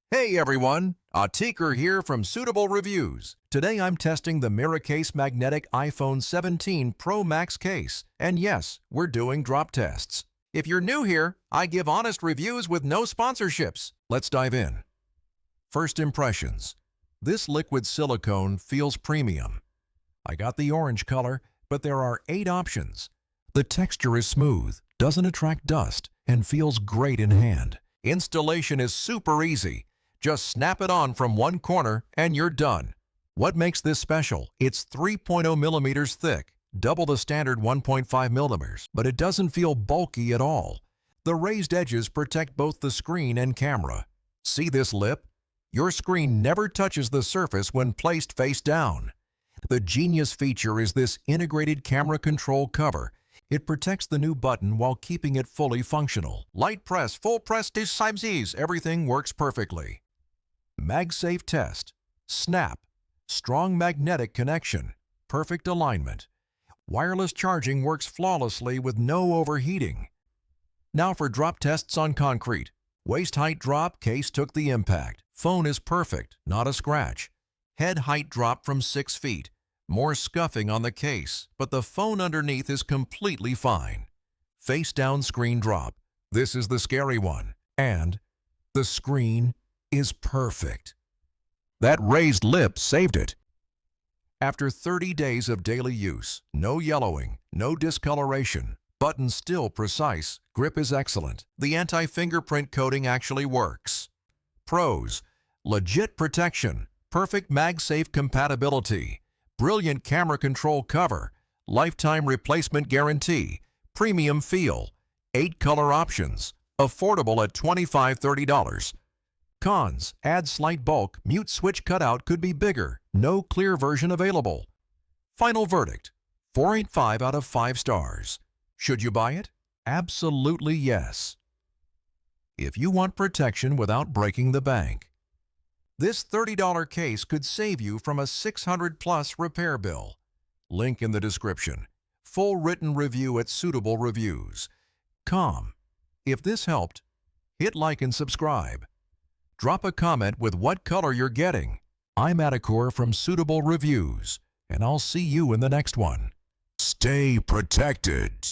Hey everyone, Atiker here from Suitable Reviews. Today I'm testing the Miracase Magnetic iPhone 17 Pro Max case. And yes, we're doing drop tests. If you're new here, I give honest reviews with no sponsorships. Let's dive in. First impressions. This liquid silicone feels premium. I got the orange color, but there are 8 options. The texture is smooth, doesn't attract dust, and feels great in hand. Installation is super easy. Just snap it on from one corner and you're done. What makes this special? It's 3.0 millimeters thick, double the standard 1.5 millimeters, but it doesn't feel bulky at all. The raised edges protect both the screen and camera. See this lip? Your screen never touches the surface when placed face down. The genius feature is this integrated camera control cover. It protects the new button while keeping it fully functional. Light press, full press, decisives, everything works perfectly. MagSafe test. Snap. Strong magnetic connection. Perfect alignment. Wireless charging works flawlessly with no overheating. Now for drop tests on concrete. Waist height drop, case took the impact. Phone is perfect, not a scratch. Head height drop from 6 feet. More scuffing on the case, but the phone underneath is completely fine. Face down screen drop. This is the scary one. And the screen is perfect. That raised lip saved it. After 30 days of daily use, no yellowing, no discoloration, button still precise, grip is excellent. The anti-fingerprint coating actually works. Pros: legit protection, perfect MagSafe compatibility, brilliant camera control cover, lifetime replacement guarantee, premium feel, 8 color options, affordable at $25–30. Cons: add slight bulk, mute switch cutout could be bigger, no clear version available. Final verdict: 4.5 out of 5 stars. Should you buy it? Absolutely yes. If you want protection without breaking the bank. This $30 case could save you from a $600+ repair bill. Link in the description. Full written review at Suitable Reviews.com. If this helped, hit like and subscribe. Drop a comment with what color you're getting. I'm Atiker from Suitable Reviews, and I'll see you in the next one. Stay protected.